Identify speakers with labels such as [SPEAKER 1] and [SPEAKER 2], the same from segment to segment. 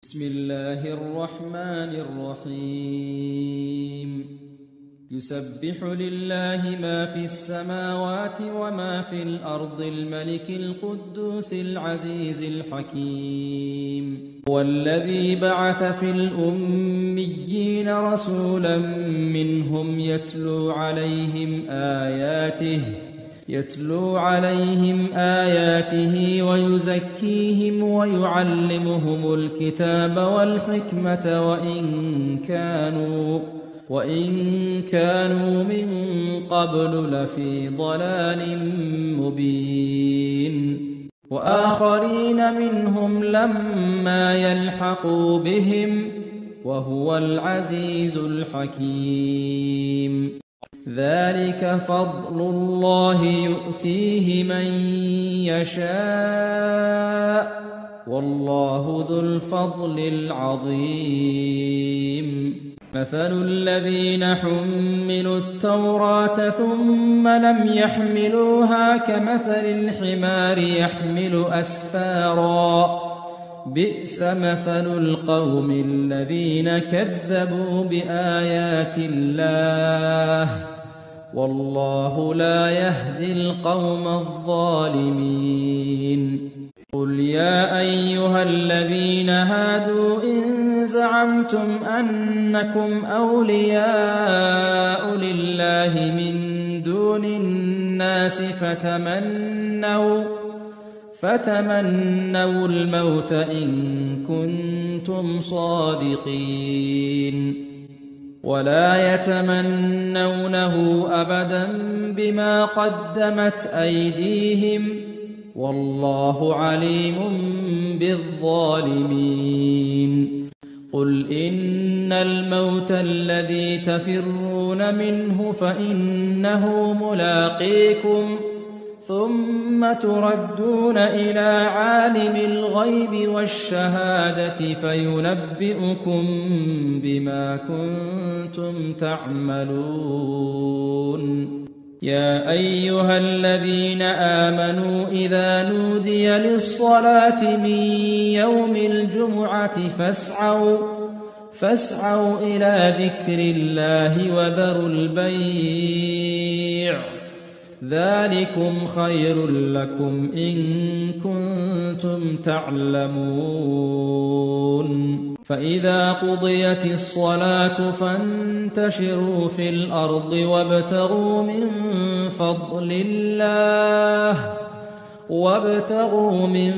[SPEAKER 1] بسم الله الرحمن الرحيم يسبح لله ما في السماوات وما في الأرض الملك القدوس العزيز الحكيم هو الذي بعث في الأميين رسولا منهم يتلو عليهم آياته ويزكيهم ويعلمهم الكتاب والحكمة وإن كانوا من قبل لفي ضلال مبين وآخرين منهم لما يلحقوا بهم وهو العزيز الحكيم ذلك فضل الله يؤتيه من يشاء والله ذو الفضل العظيم مثل الذين حملوا التوراة ثم لم يحملوها كمثل الحمار يحمل أسفارا بئس مثل القوم الذين كذبوا بآيات الله والله لا يهدي القوم الظالمين قل يا أيها الذين هادوا إن زعمتم أنكم أولياء لله من دون الناس فتمنوا الموت إن كنتم صادقين ولا يتمنونه أبدا بما قدمت أيديهم والله عليم بالظالمين قل إن الموت الذي تفرون منه فإنه ملاقيكم ثم تردون إلى عالم الغيب والشهادة فينبئكم بما كنتم تعملون يا أيها الذين آمنوا إذا نودي للصلاة من يوم الجمعة فاسعوا إلى ذكر الله وذروا البيع ذلكم خير لكم إن كنتم تعلمون فإذا قضيت الصلاة فانتشروا في الأرض وابتغوا من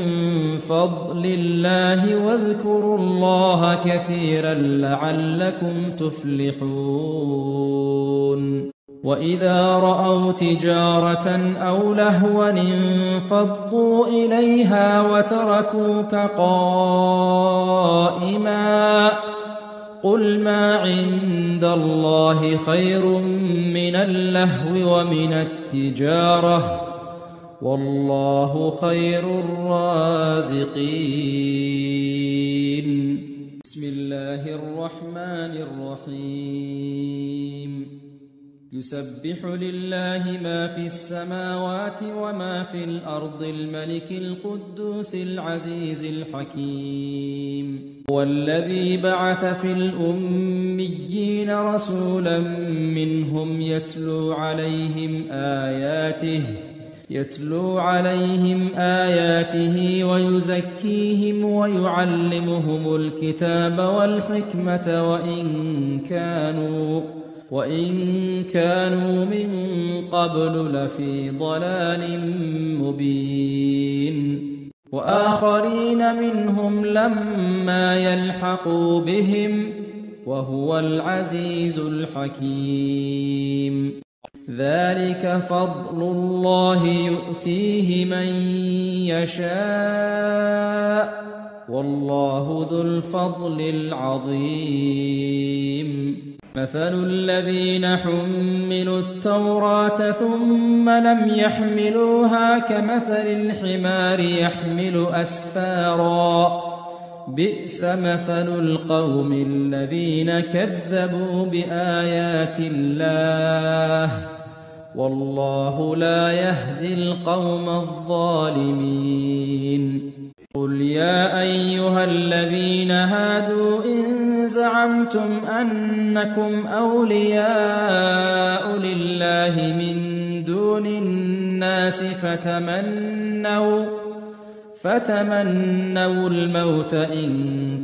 [SPEAKER 1] فضل الله واذكروا الله كثيرا لعلكم تفلحون وإذا رأوا تجارة أو لهوا انفضوا إليها وتركوك قائما قل ما عند الله خير من اللهو ومن التجارة والله خير الرازقين بسم الله الرحمن الرحيم يسبح لله ما في السماوات وما في الأرض الملك القدوس العزيز الحكيم هو الذي بعث في الأميين رسولا منهم يتلو عليهم آياته ويزكيهم ويعلمهم الكتاب والحكمة وإن كانوا من قبل لفي ضلال مبين وآخرين منهم لما يلحقوا بهم وهو العزيز الحكيم ذلك فضل الله يؤتيه من يشاء والله ذو الفضل العظيم مثل الذين حملوا التوراة ثم لم يحملوها كمثل الحمار يحمل أسفارا بئس مثل القوم الذين كذبوا بآيات الله والله لا يهدي القوم الظالمين قل يا أيها الذين هادوا إن زعمتم أنكم أولياء لله من دون الناس فتمنوا الموت إن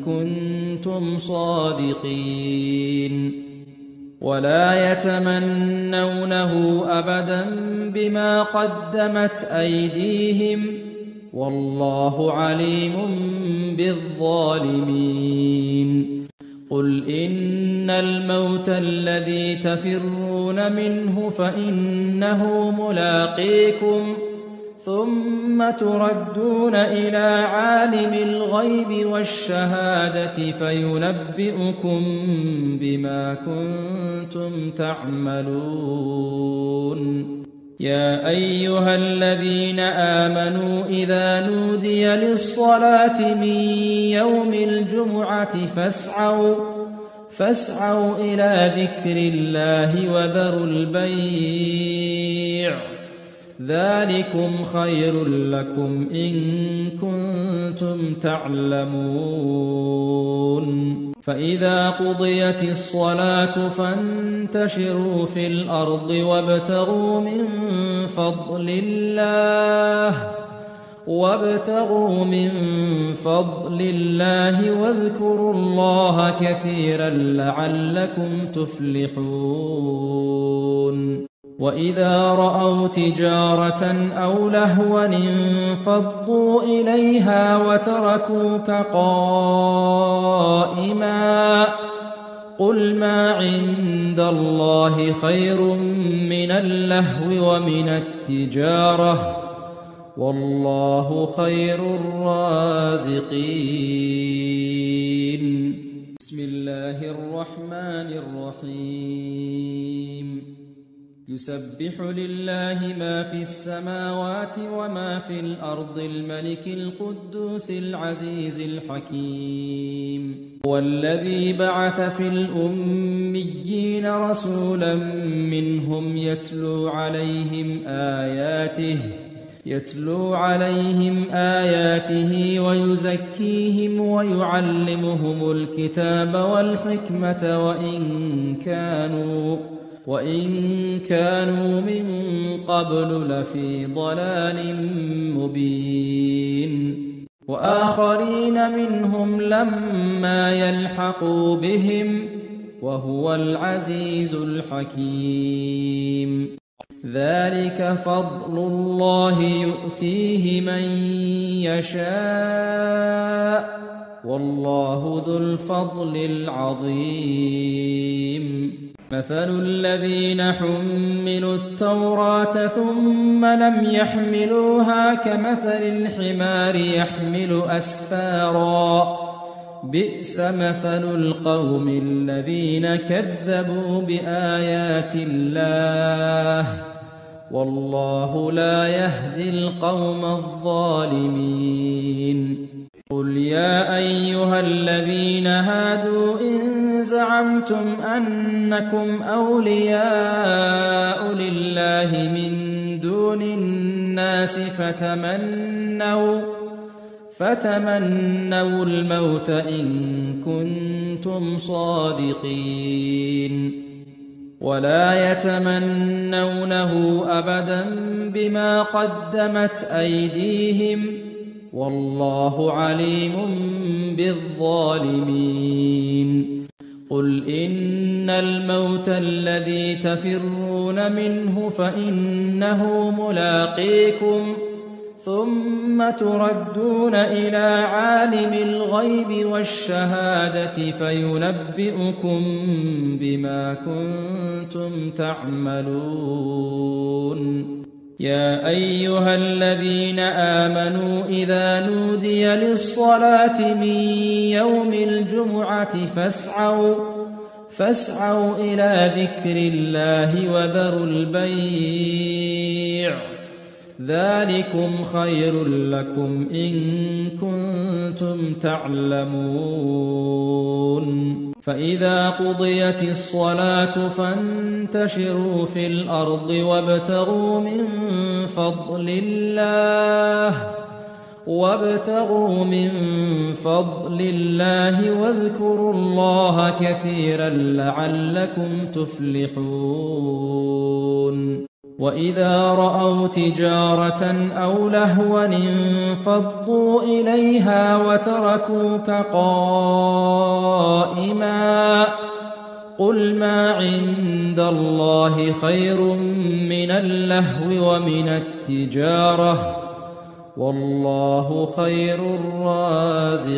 [SPEAKER 1] كنتم صادقين ولا يتمنونه أبدا بما قدمت أيديهم والله عليم بالظالمين قل إن الموت الذي تفرون منه فإنه ملاقيكم ثم تردون إلى عالم الغيب والشهادة فينبئكم بما كنتم تعملون يا أيها الذين آمنوا إذا نودي للصلاة من يوم الجمعة فاسعوا إلى ذكر الله وذروا البيع ذلكم خير لكم إن كنتم تعلمون فإذا قضيت الصلاة فانتشروا في الأرض وابتغوا من فضل الله واذكروا الله كثيرا لعلكم تفلحون وإذا رأوا تجارة أو لهوا انفضوا إليها وتركوك قائما قل ما عند الله خير من اللهو ومن التجارة والله خير الرازقين بسم الله الرحمن الرحيم يسبح لله ما في السماوات وما في الأرض الملك القدوس العزيز الحكيم هو الذي بعث في الأميين رسولا منهم يتلو عليهم آياته ويزكيهم ويعلمهم الكتاب والحكمة وإن كانوا من قبل لفي ضلال مبين وآخرين منهم لما يلحقوا بهم وهو العزيز الحكيم ذلك فضل الله يؤتيه من يشاء والله ذو الفضل العظيم مثل الذين حملوا التوراة ثم لم يحملوها كمثل الحمار يحمل أسفارا بئس مثل القوم الذين كذبوا بآيات الله والله لا يهدي القوم الظالمين قل يا أيها الذين هادوا إن زعمتم أنكم أولياء لله من دون الناس فتمنوا الموت إن كنتم صادقين ولا يتمنونه أبدا بما قدمت أيديهم والله عليم بالظالمين قل إن الموت الذي تفرون منه فإنه ملاقيكم ثم تردون إلى عالم الغيب والشهادة فينبئكم بما كنتم تعملون يا أيها الذين آمنوا إذا نودي للصلاة من يوم الجمعة فاسعوا إلى ذكر الله وذروا البيع ذلكم خير لكم إن كنتم تعلمون فإذا قضيت الصلاة فانتشروا في الأرض وابتغوا من فضل الله واذكروا الله كثيرا لعلكم تفلحون وإذا رأوا تجارة أو لهوا انفضوا إليها وتركوك قائما قل ما عند الله خير من اللهو ومن التجارة والله خير الرازقين